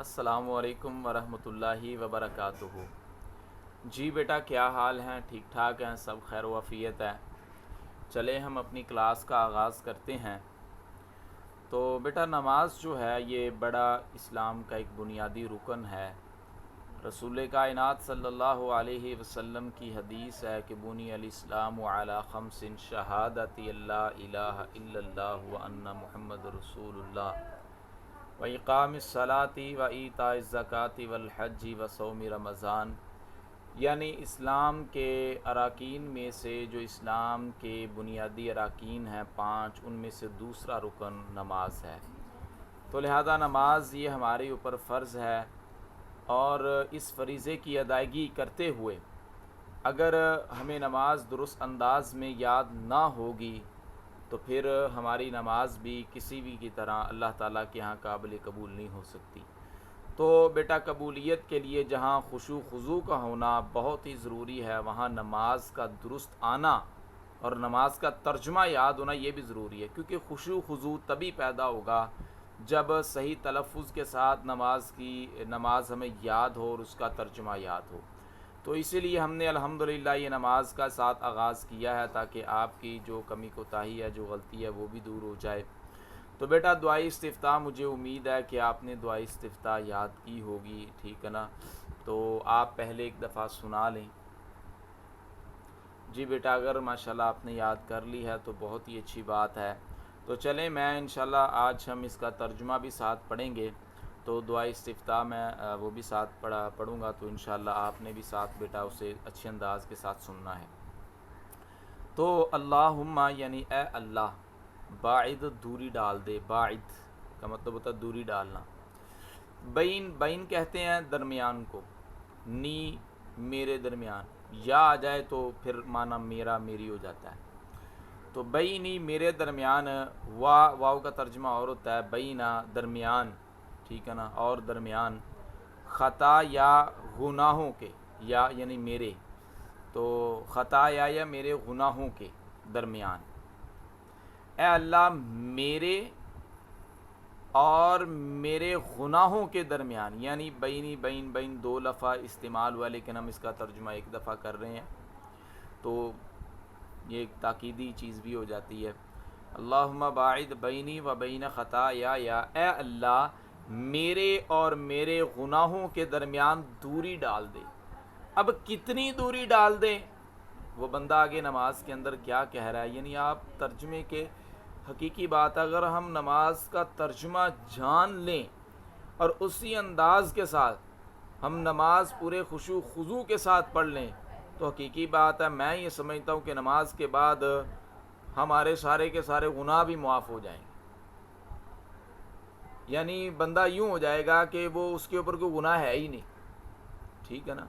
السلام علیکم ورحمۃ اللہ وبرکاتہ۔ جی بیٹا، کیا حال ہیں؟ ٹھیک ٹھاک ہیں؟ سب خیر و عافیت ہے؟ چلے ہم اپنی کلاس کا آغاز کرتے ہیں۔ تو بیٹا، نماز جو ہے یہ بڑا اسلام کا ایک بنیادی رکن ہے۔ رسول کائنات صلی اللہ علیہ وسلم کی حدیث ہے کہ بنی الاسلام علی خمس شہادت اللہ الہ الا اللہ وان محمد رسول اللہ وَإِقَامِ الصَّلَاةِ وَإِيتَاءِ الزَّكَاةِ وَالْحَجِّ وَصَوْمِ رمضان، یعنی اسلام کے اراکین میں سے جو اسلام کے بنیادی اراکین ہیں 5، ان میں سے دوسرا رکن نماز ہے۔ تو لہذا نماز یہ ہمارے اوپر فرض ہے، اور اس فریضے کی ادائیگی کرتے ہوئے اگر ہمیں نماز درست انداز میں یاد نہ ہوگی تو پھر ہماری نماز بھی کسی بھی کی طرح اللہ تعالیٰ کے ہاں قابل قبول نہیں ہو سکتی۔ تو بیٹا، قبولیت کے لیے جہاں خشوع خضوع کا ہونا بہت ہی ضروری ہے، وہاں نماز کا درست آنا اور نماز کا ترجمہ یاد ہونا یہ بھی ضروری ہے، کیونکہ خشوع خضوع تبھی پیدا ہوگا جب صحیح تلفظ کے ساتھ نماز ہمیں یاد ہو اور اس کا ترجمہ یاد ہو۔ تو اسی لیے ہم نے الحمدللہ یہ نماز کا ساتھ آغاز کیا ہے، تاکہ آپ کی جو کمی کوتاہی ہے، جو غلطی ہے، وہ بھی دور ہو جائے۔ تو بیٹا، دعائے استفتاح مجھے امید ہے کہ آپ نے دعائے استفتاح یاد کی ہوگی، ٹھیک ہے نا؟ تو آپ پہلے ایک دفعہ سنا لیں۔ جی بیٹا، اگر ماشاءاللہ آپ نے یاد کر لی ہے تو بہت ہی اچھی بات ہے۔ تو چلیں، میں انشاءاللہ آج ہم اس کا ترجمہ بھی ساتھ پڑھیں گے، تو دعائے استفتاح میں وہ بھی ساتھ پڑھوں گا، تو انشاءاللہ آپ نے بھی ساتھ بیٹا اسے اچھے انداز کے ساتھ سننا ہے۔ تو اللہم یعنی اے اللہ، باعد دوری ڈال دے۔ باعد کا مطلب ہوتا ہے دوری ڈالنا۔ بین کہتے ہیں درمیان کو، نی میرے درمیان، یا آ جائے تو پھر معنی میرا میری ہو جاتا ہے۔ تو بینی میرے درمیان، واو کا ترجمہ اور ہوتا ہے بینا درمیان، ٹھیک ہے نا؟ اور درمیان، خطا یا گناہوں کے، یا یعنی میرے، تو خطا یا میرے گناہوں کے درمیان۔ اے اللہ، میرے اور میرے گناہوں کے درمیان، یعنی بین دو لفظ استعمال ہوا، لیکن ہم اس کا ترجمہ ایک دفعہ کر رہے ہیں، تو یہ ایک تاکیدی چیز بھی ہو جاتی ہے۔ اللہم باعد بینی و بین خطایا، یا اے اللہ میرے اور میرے گناہوں کے درمیان دوری ڈال دے۔ اب کتنی دوری ڈال دیں؟ وہ بندہ آگے نماز کے اندر کیا کہہ رہا ہے، یعنی آپ ترجمے کے حقیقی بات، اگر ہم نماز کا ترجمہ جان لیں اور اسی انداز کے ساتھ ہم نماز پورے خشوع خضوع کے ساتھ پڑھ لیں، تو حقیقی بات ہے، میں یہ سمجھتا ہوں کہ نماز کے بعد ہمارے سارے کے سارے گناہ بھی معاف ہو جائیں گے۔ یعنی بندہ یوں ہو جائے گا کہ وہ اس کے اوپر کوئی گناہ ہے ہی نہیں، ٹھیک ہے نا؟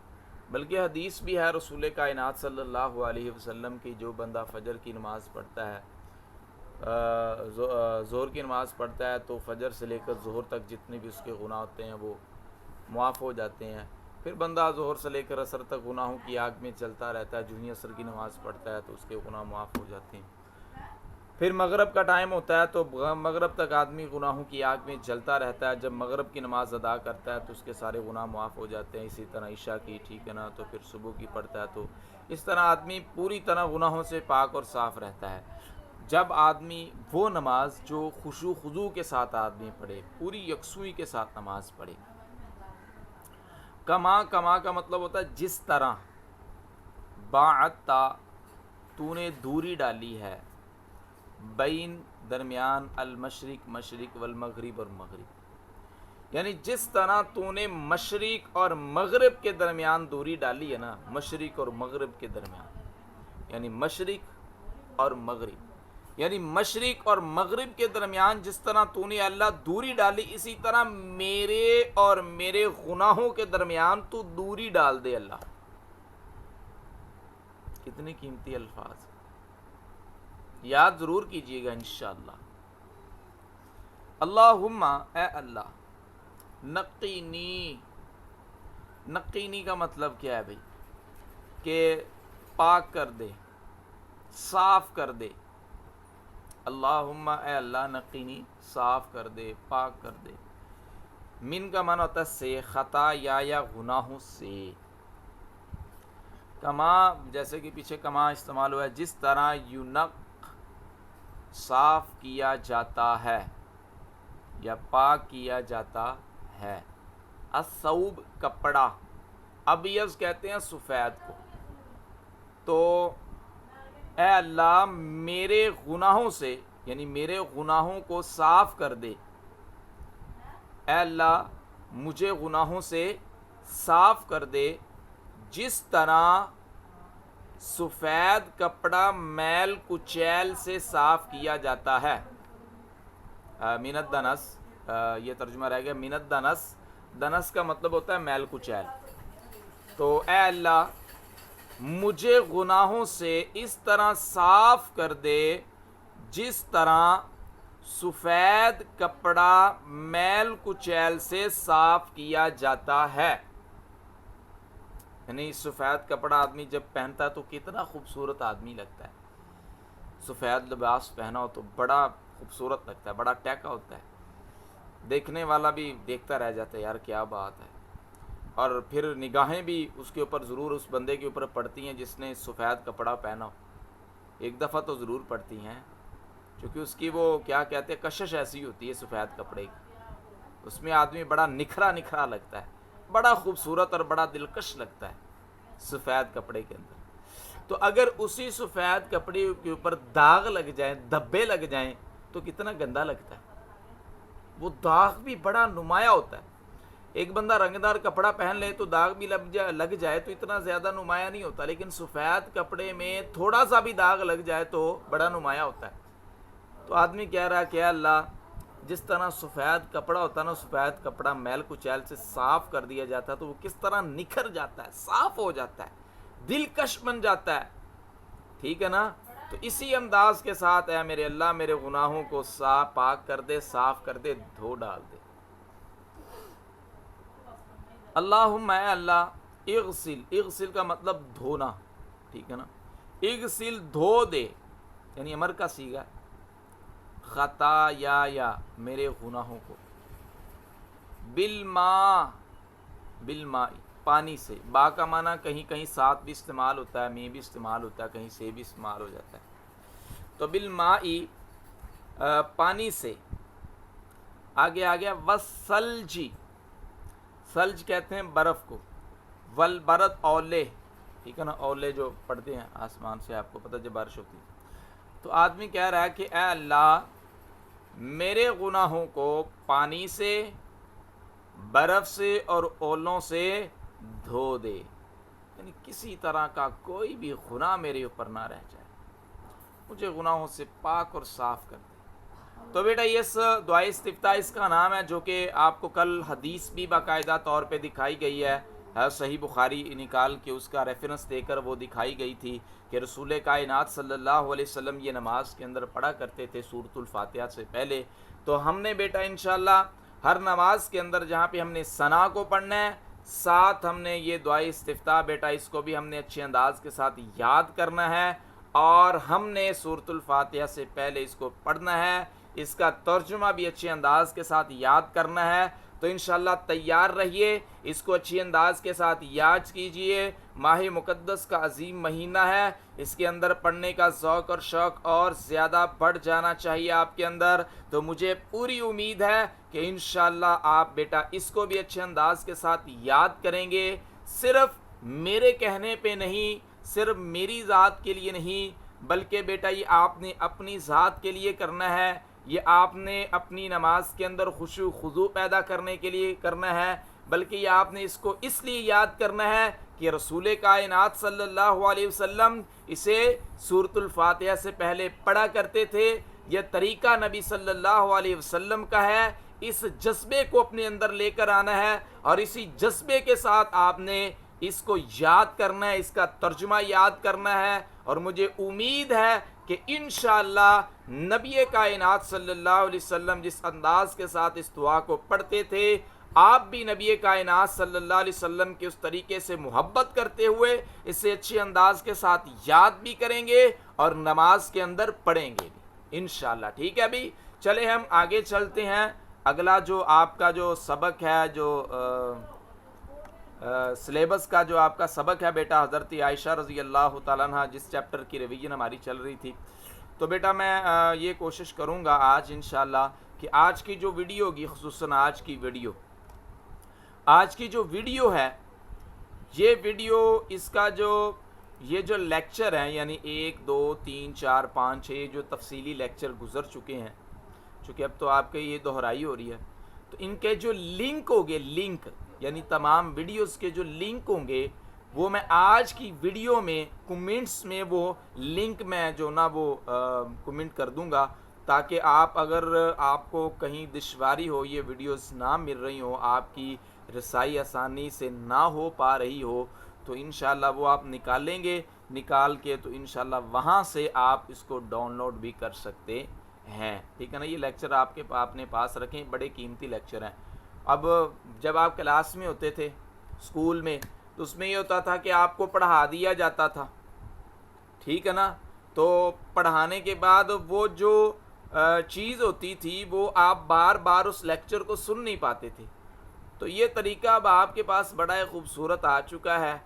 بلکہ حدیث بھی ہے رسول کائنات صلی اللہ علیہ وسلم کی، جو بندہ فجر کی نماز پڑھتا ہے، ظہر کی نماز پڑھتا ہے، تو فجر سے لے کر ظہر تک جتنے بھی اس کے گناہ ہوتے ہیں وہ معاف ہو جاتے ہیں۔ پھر بندہ ظہر سے لے کر عصر تک گناہوں کی آگ میں چلتا رہتا ہے، جو ہی عصر کی نماز پڑھتا ہے تو اس کے گناہ معاف ہو جاتے ہیں۔ پھر مغرب کا ٹائم ہوتا ہے تو مغرب تک آدمی گناہوں کی آگ میں جلتا رہتا ہے، جب مغرب کی نماز ادا کرتا ہے تو اس کے سارے گناہ معاف ہو جاتے ہیں۔ اسی طرح عشاء کی، ٹھیک ہے نا؟ تو پھر صبح کی پڑھتا ہے، تو اس طرح آدمی پوری طرح گناہوں سے پاک اور صاف رہتا ہے۔ جب آدمی وہ نماز جو خشوع خضوع کے ساتھ آدمی پڑھے، پوری یکسوئی کے ساتھ نماز پڑھے۔ کما کا مطلب ہوتا ہے جس طرح، باعتا تو نے دوری ڈالی ہے، بین درمیان، المشرق مشرق، والمغرب اور مغرب، یعنی جس طرح تو نے مشرق اور مغرب کے درمیان دوری ڈالی ہے نا، مشرق اور مغرب کے درمیان، یعنی مشرق اور مغرب، یعنی مشرق اور مغرب کے درمیان جس طرح تو نے اللہ دوری ڈالی، اسی طرح میرے اور میرے گناہوں کے درمیان تو دوری ڈال دے اللہ۔ کتنے قیمتی الفاظ، یاد ضرور کیجئے گا انشاءاللہ۔ اللہم اے اللہ، نقینی، نقینی کا مطلب کیا ہے بھئی؟ کہ پاک کر دے، صاف کر دے۔ اللہم اے اللہ، نقینی، صاف کر دے، پاک کر دے، من کا معنی ہوتا ہے سے، خطا یا گناہوں سے. کما جیسے کہ پیچھے کما استعمال ہوا ہے، جس طرح ینق صاف کیا جاتا ہے یا پاک کیا جاتا ہے. الثوب کپڑا، ابیض کہتے ہیں سفید کو. تو اے اللہ میرے گناہوں سے، یعنی میرے گناہوں کو صاف کر دے. اے اللہ مجھے گناہوں سے صاف کر دے، جس طرح سفید کپڑا میل کچیل سے صاف کیا جاتا ہے. من الدنس، یہ ترجمہ رہ گیا من الدنس. دنس کا مطلب ہوتا ہے میل کچیل. تو اے اللہ مجھے گناہوں سے اس طرح صاف کر دے جس طرح سفید کپڑا میل کچیل سے صاف کیا جاتا ہے. یعنی سفید کپڑا آدمی جب پہنتا ہے تو کتنا خوبصورت آدمی لگتا ہے. سفید لباس پہنا ہو تو بڑا خوبصورت لگتا ہے، بڑا ٹیکا ہوتا ہے، دیکھنے والا بھی دیکھتا رہ جاتا ہے، یار کیا بات ہے. اور پھر نگاہیں بھی اس کے اوپر ضرور اس بندے کے اوپر پڑتی ہیں جس نے سفید کپڑا پہنا ہو. ایک دفعہ تو ضرور پڑتی ہیں، کیونکہ اس کی وہ کیا کہتے ہیں کشش ایسی ہوتی ہے سفید کپڑے کی. اس میں آدمی بڑا نکھرا نکھرا لگتا ہے، بڑا خوبصورت اور بڑا دلکش لگتا ہے سفید کپڑے کے اندر. تو اگر اسی سفید کپڑے کے اوپر داغ لگ جائیں، دھبے لگ جائیں تو کتنا گندا لگتا ہے. وہ داغ بھی بڑا نمایاں ہوتا ہے. ایک بندہ رنگدار کپڑا پہن لے تو داغ بھی لگ جائے تو اتنا زیادہ نمایاں نہیں ہوتا، لیکن سفید کپڑے میں تھوڑا سا بھی داغ لگ جائے تو بڑا نمایاں ہوتا ہے. تو آدمی کہہ رہا ہے کہ اللہ جس طرح سفید کپڑا ہوتا ہے نا، سفید کپڑا میل کچیل سے صاف کر دیا جاتا ہے تو وہ کس طرح نکھر جاتا ہے، صاف ہو جاتا ہے، دلکش بن جاتا ہے. ٹھیک ہے نا. تو اسی انداز کے ساتھ اے میرے اللہ میرے گناہوں کو صاف پاک کر دے، صاف کر دے، دھو ڈال دے. اللہم اے اللہ اغسل، اغسل کا مطلب دھونا. ٹھیک ہے نا. اغسل دھو دے، یعنی امر کا صیغہ، خطا یا میرے گناہوں کو، بالماء، بالماء پانی سے. با کا معنی کہیں کہیں ساتھ بھی استعمال ہوتا ہے، میں بھی استعمال ہوتا ہے، کہیں سے بھی استعمال ہو جاتا ہے. تو بالماء پانی سے. آگے آ گیا والثلج، ثلج کہتے ہیں برف کو. والبرد اولے، ٹھیک ہے نا، اولے جو پڑتے ہیں آسمان سے، آپ کو پتہ جب بارش ہوتی ہے. تو آدمی کہہ رہا ہے کہ اے اللہ میرے گناہوں کو پانی سے، برف سے اور اولوں سے دھو دے. یعنی کسی طرح کا کوئی بھی گناہ میرے اوپر نہ رہ جائے، مجھے گناہوں سے پاک اور صاف کر دے. تو بیٹا یہ اس دعائے استفتاح اس کا نام ہے، جو کہ آپ کو کل حدیث بھی باقاعدہ طور پہ دکھائی گئی ہے. صحیح بخاری نکال کے اس کا ریفرنس دے کر وہ دکھائی گئی تھی کہ رسول کائنات صلی اللہ علیہ وسلم یہ نماز کے اندر پڑھا کرتے تھے سورۃ الفاتحہ سے پہلے. تو ہم نے بیٹا انشاءاللہ ہر نماز کے اندر جہاں پہ ہم نے ثنا کو پڑھنا ہے، ساتھ ہم نے یہ دعائے استفتاح بیٹا اس کو بھی ہم نے اچھے انداز کے ساتھ یاد کرنا ہے، اور ہم نے سورۃ الفاتحہ سے پہلے اس کو پڑھنا ہے، اس کا ترجمہ بھی اچھے انداز کے ساتھ یاد کرنا ہے. تو انشاءاللہ تیار رہیے، اس کو اچھی انداز کے ساتھ یاد کیجئے. ماہ مقدس کا عظیم مہینہ ہے، اس کے اندر پڑھنے کا ذوق اور شوق اور زیادہ بڑھ جانا چاہیے آپ کے اندر. تو مجھے پوری امید ہے کہ انشاءاللہ آپ بیٹا اس کو بھی اچھے انداز کے ساتھ یاد کریں گے. صرف میرے کہنے پہ نہیں، صرف میری ذات کے لیے نہیں، بلکہ بیٹا یہ آپ نے اپنی ذات کے لیے کرنا ہے، یہ آپ نے اپنی نماز کے اندر خشوع خضوع پیدا کرنے کے لیے کرنا ہے، بلکہ یہ آپ نے اس کو اس لیے یاد کرنا ہے کہ رسول کائنات صلی اللہ علیہ وسلم اسے سورۃ الفاتحہ سے پہلے پڑھا کرتے تھے. یہ طریقہ نبی صلی اللہ علیہ وسلم کا ہے. اس جذبے کو اپنے اندر لے کر آنا ہے، اور اسی جذبے کے ساتھ آپ نے اس کو یاد کرنا ہے، اس کا ترجمہ یاد کرنا ہے. اور مجھے امید ہے کہ انشاءاللہ نبی کائنات صلی اللہ علیہ وسلم جس انداز کے ساتھ اس دعا کو پڑھتے تھے، آپ بھی نبی کائنات صلی اللہ علیہ وسلم کے اس طریقے سے محبت کرتے ہوئے اسے اچھے انداز کے ساتھ یاد بھی کریں گے اور نماز کے اندر پڑھیں گے بھی انشاءاللہ. ٹھیک ہے ابھی چلے ہم آگے چلتے ہیں. اگلا جو آپ کا جو سبق ہے، جو سلیبس کا جو آپ کا سبق ہے بیٹا، حضرت عائشہ رضی اللہ تعالیٰ عنہ جس چیپٹر کی ریویژن ہماری چل رہی تھی، تو بیٹا میں یہ کوشش کروں گا آج انشاءاللہ کہ آج کی جو ویڈیو ہوگی، خصوصاً آج کی جو ویڈیو ہے، یہ ویڈیو اس کا یہ جو لیکچر ہیں، یعنی 1 2 3 4 5 6 جو تفصیلی لیکچر گزر چکے ہیں، چونکہ اب تو آپ کے یہ دہرائی ہو رہی ہے، تو ان کے جو لنک ہوگے، لنک یعنی تمام ویڈیوز کے جو لنک ہوں گے، وہ میں آج کی ویڈیو میں کمنٹس میں وہ لنک میں جو نا وہ کمنٹ کر دوں گا، تاکہ آپ اگر آپ کو کہیں دشواری ہو، یہ ویڈیوز نہ مل رہی ہوں، آپ کی رسائی آسانی سے نہ ہو پا رہی ہو، تو انشاءاللہ وہ آپ نکالیں گے، نکال کے تو انشاءاللہ وہاں سے آپ اس کو ڈاؤن لوڈ بھی کر سکتے ہیں، ٹھیک ہے نا۔ یہ لیکچر آپ اپنے پاس رکھیں، بڑے قیمتی لیکچر ہیں۔ اب جب آپ کلاس میں ہوتے تھے اسکول میں، تو اس میں یہ ہوتا تھا کہ آپ کو پڑھا دیا جاتا تھا، ٹھیک ہے نا، تو پڑھانے کے بعد وہ جو چیز ہوتی تھی وہ آپ بار بار اس لیکچر کو سن نہیں پاتے تھے، تو یہ طریقہ اب آپ کے پاس بڑا خوبصورت آ چکا ہے،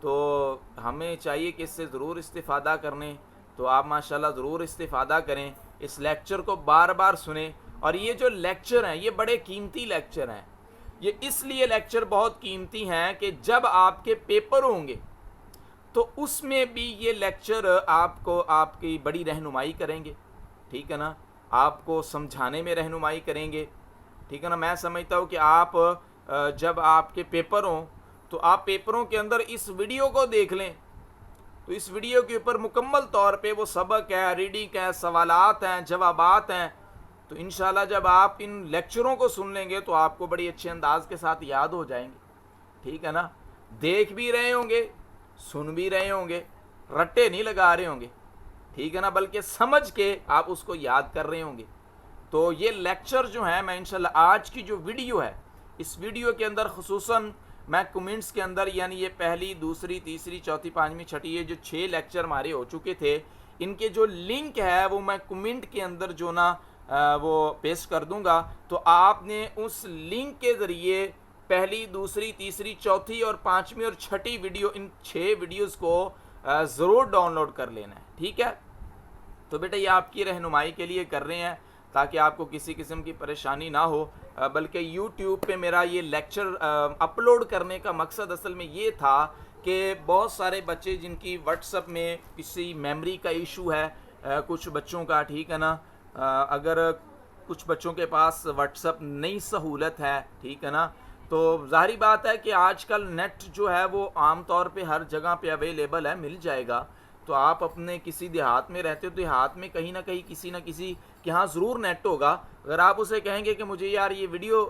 تو ہمیں چاہیے کہ اس سے ضرور استفادہ کریں، تو آپ ماشاءاللہ ضرور استفادہ کریں، اس لیکچر کو بار بار سنیں، اور یہ جو لیکچر ہیں یہ بڑے قیمتی لیکچر ہیں۔ یہ اس لیے لیکچر بہت قیمتی ہیں کہ جب آپ کے پیپر ہوں گے تو اس میں بھی یہ لیکچر آپ کو آپ کی بڑی رہنمائی کریں گے، ٹھیک ہے نا، آپ کو سمجھانے میں رہنمائی کریں گے، ٹھیک ہے نا۔ میں سمجھتا ہوں کہ آپ جب آپ کے پیپر ہوں تو آپ پیپروں کے اندر اس ویڈیو کو دیکھ لیں، تو اس ویڈیو کے اوپر مکمل طور پہ وہ سبق ہے، ریڈنگ ہے، سوالات ہیں، جوابات ہیں، تو انشاءاللہ جب آپ ان لیکچروں کو سن لیں گے تو آپ کو بڑی اچھے انداز کے ساتھ یاد ہو جائیں گے، ٹھیک ہے نا۔ دیکھ بھی رہے ہوں گے، سن بھی رہے ہوں گے، رٹے نہیں لگا رہے ہوں گے، ٹھیک ہے نا، بلکہ سمجھ کے آپ اس کو یاد کر رہے ہوں گے۔ تو یہ لیکچر جو ہیں، میں انشاءاللہ آج کی جو ویڈیو ہے، اس ویڈیو کے اندر خصوصاً میں کمنٹس کے اندر، یعنی یہ پہلی، دوسری، تیسری، چوتھی، پانچویں، چھٹی، یہ جو 6 لیکچر ہمارے ہو چکے تھے، ان کے جو لنک ہے وہ میں کمنٹ کے اندر جو نا وہ پیسٹ کر دوں گا، تو آپ نے اس لنک کے ذریعے پہلی، دوسری، تیسری، چوتھی اور پانچویں اور چھٹی ویڈیو، ان 6 ویڈیوز کو ضرور ڈاؤن لوڈ کر لینا ہے، ٹھیک ہے۔ تو بیٹا یہ آپ کی رہنمائی کے لیے کر رہے ہیں تاکہ آپ کو کسی قسم کی پریشانی نہ ہو، بلکہ یوٹیوب پہ میرا یہ لیکچر اپلوڈ کرنے کا مقصد اصل میں یہ تھا کہ بہت سارے بچے جن کی واٹس ایپ میں کسی میموری کا ایشو ہے، کچھ بچوں کا، ٹھیک ہے نا، اگر کچھ بچوں کے پاس واٹس ایپ نئی سہولت ہے، ٹھیک ہے نا، تو ظاہری بات ہے کہ آج کل نیٹ جو ہے وہ عام طور پہ ہر جگہ پہ اویلیبل ہے، مل جائے گا، تو آپ اپنے کسی دیہات میں رہتے ہو تو دیہات میں کہیں نہ کہیں کسی نہ کسی کے ہاں ضرور نیٹ ہوگا، اگر آپ اسے کہیں گے کہ مجھے یار یہ ویڈیو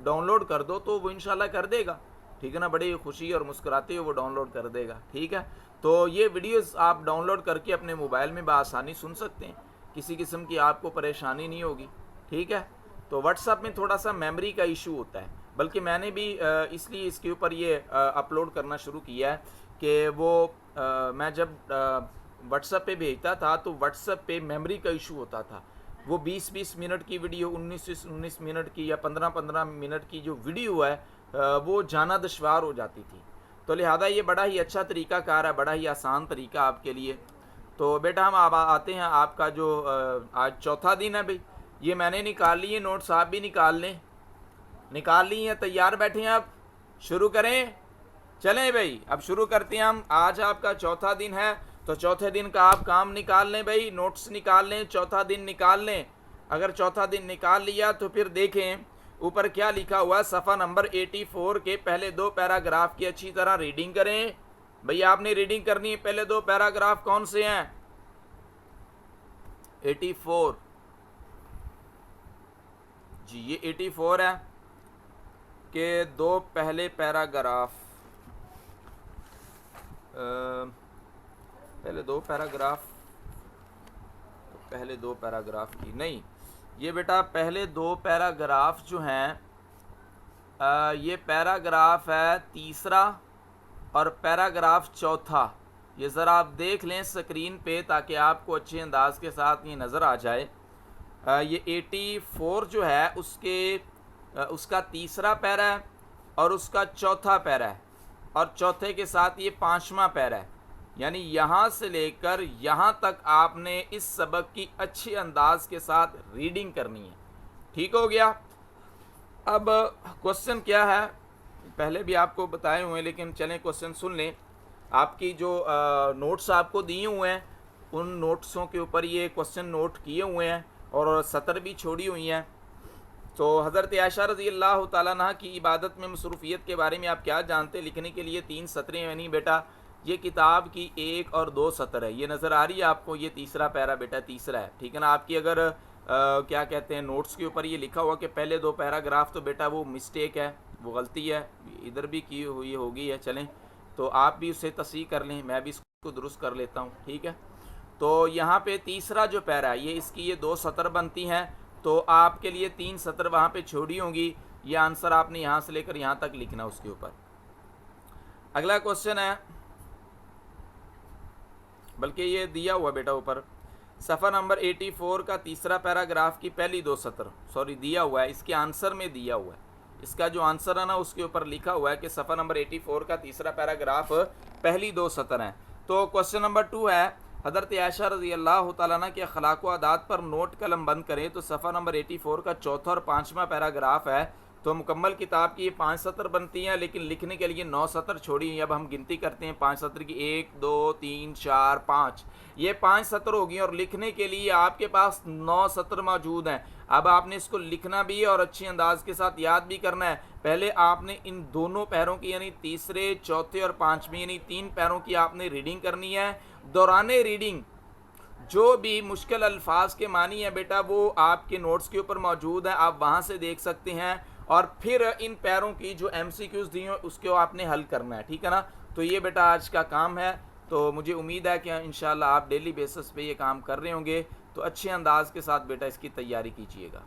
ڈاؤن لوڈ کر دو تو وہ انشاءاللہ کر دے گا، ٹھیک ہے نا، بڑی خوشی اور مسکراتے ہوئے وہ ڈاؤن لوڈ کر دے گا، ٹھیک ہے۔ تو یہ ویڈیوز آپ ڈاؤن لوڈ کر کے اپنے موبائل میں بآسانی سن سکتے ہیں، کسی قسم کی آپ کو پریشانی نہیں ہوگی، ٹھیک ہے۔ تو واٹس ایپ میں تھوڑا سا میموری کا ایشو ہوتا ہے، بلکہ میں نے بھی اس لیے اس کے اوپر یہ اپلوڈ کرنا شروع کیا ہے کہ وہ میں جب واٹس ایپ پہ بھیجتا تھا تو واٹس ایپ پہ میموری کا ایشو ہوتا تھا، وہ 20 منٹ کی ویڈیو، 19 منٹ کی یا 15 منٹ کی جو ویڈیو ہے وہ جانا دشوار ہو جاتی تھی، تو لہذا یہ بڑا ہی اچھا طریقہ کار ہے، بڑا ہی آسان طریقہ آپ کے لیے۔ تو بیٹا ہم اب آتے ہیں آپ کا جو آج چوتھا دن ہے، بھئی یہ میں نے نکال لی ہے نوٹس، آپ بھی نکال لیں، نکال لی ہیں، تیار بیٹھے ہیں، اب شروع کریں، چلیں بھئی اب شروع کرتے ہیں ہم۔ آج آپ کا چوتھا دن ہے تو چوتھے دن کا آپ کام نکال لیں بھئی، نوٹس نکال لیں، چوتھا دن نکال لیں۔ اگر چوتھا دن نکال لیا تو پھر دیکھیں اوپر کیا لکھا ہوا ہے، صفحہ نمبر 84 کے پہلے 2 پیراگراف کی اچھی طرح ریڈنگ کریں بھئی، آپ نے ریڈنگ کرنی ہے۔ پہلے 2 پیراگراف کون سے ہیں؟ 84 جی، یہ 84 ہے کہ 2 پہلے پیراگراف، پہلے 2 پیراگراف، پہلے 2 پیراگراف کی نہیں، یہ بیٹا پہلے 2 پیراگراف جو ہیں یہ پیراگراف ہے تیسرا اور پیراگراف چوتھا، یہ ذرا آپ دیکھ لیں سکرین پہ تاکہ آپ کو اچھے انداز کے ساتھ یہ نظر آ جائے۔ یہ 84 جو ہے اس کا تیسرا پیرا ہے اور اس کا چوتھا پیرا ہے، اور چوتھے کے ساتھ یہ 5واں پیرا ہے، یعنی یہاں سے لے کر یہاں تک آپ نے اس سبق کی اچھی انداز کے ساتھ ریڈنگ کرنی ہے. ٹھیک ہو گیا؟ اب کوسچن کیا ہے پہلے بھی آپ کو بتائے ہوئے ہیں، لیکن چلیں کوسچن سن لیں. آپ کی جو نوٹس آپ کو دیے ہوئے ہیں ان نوٹسوں کے اوپر یہ کوسچن نوٹ کیے ہوئے ہیں اور سطر بھی چھوڑی ہوئی ہیں. تو حضرت عائشہ رضی اللہ تعالیٰ عنہ کی عبادت میں مصروفیت کے بارے میں آپ کیا جانتے؟ لکھنے کے لیے 3 سطریں، یعنی بیٹا یہ کتاب کی 1 اور 2 سطر ہے. یہ نظر آ رہی ہے آپ کو، یہ تیسرا پیرا بیٹا تیسرا ہے. ٹھیک ہے نا؟ آپ کی اگر کیا کہتے ہیں نوٹس کے اوپر یہ لکھا ہوا کہ پہلے 2 پیراگراف، تو بیٹا وہ مسٹیک ہے، وہ غلطی ہے، ادھر بھی کی ہوئی ہوگی ہے. چلیں تو آپ بھی اسے تصحیح کر لیں، میں بھی اس کو درست کر لیتا ہوں. ٹھیک ہے؟ تو یہاں پہ تیسرا جو پیرا ہے یہ اس کی یہ 2 سطر بنتی ہیں، تو آپ کے لیے 3 سطر وہاں پہ چھوڑی ہوں گی. یہ آنسر آپ نے یہاں سے لے کر یہاں تک لکھنا اس کے اوپر. اگلا کوسچن ہے، بلکہ یہ دیا ہوا بیٹا اوپر صفحہ نمبر 84 کا تیسرا پیراگراف کی پہلی 2 سطر، سوری دیا ہوا ہے، اس کے آنسر میں دیا ہوا ہے. اس کا جو آنسر ہے نا اس کے اوپر لکھا ہوا ہے کہ صفحہ نمبر 84 کا تیسرا پیراگراف پہلی 2 سطر ہیں. تو کوسچن نمبر 2 ہے، حضرت عائشہ رضی اللہ تعالیٰ عنہ کے اخلاق و عادات پر نوٹ قلم بند کریں. تو صفحہ نمبر 84 کا چوتھا اور 5واں پیراگراف ہے. تو مکمل کتاب کی یہ 5 سطر بنتی ہیں، لیکن لکھنے کے لیے 9 سطر چھوڑی ہیں. اب ہم گنتی کرتے ہیں 5 سطر کی، 1 2 3 4 5، یہ 5 سطر ہوگی اور لکھنے کے لیے آپ کے پاس 9 سطر موجود ہیں. اب آپ نے اس کو لکھنا بھی ہے اور اچھی انداز کے ساتھ یاد بھی کرنا ہے. پہلے آپ نے ان دونوں پیروں کی، یعنی تیسرے، چوتھے اور 5ویں، یعنی 3 پیروں کی آپ نے ریڈنگ کرنی ہے. دوران ریڈنگ جو بھی مشکل الفاظ کے معنی ہیں بیٹا وہ آپ کے نوٹس کے اوپر موجود ہیں، آپ وہاں سے دیکھ سکتے ہیں، اور پھر ان پیروں کی جو ایم سی کیوز دی ہیں اس کو آپ نے حل کرنا ہے. ٹھیک ہے نا؟ تو یہ بیٹا آج کا کام ہے. تو مجھے امید ہے کہ انشاءاللہ آپ ڈیلی بیسس پہ یہ کام کر رہے ہوں گے. تو اچھے انداز کے ساتھ بیٹا اس کی تیاری کیجیے گا.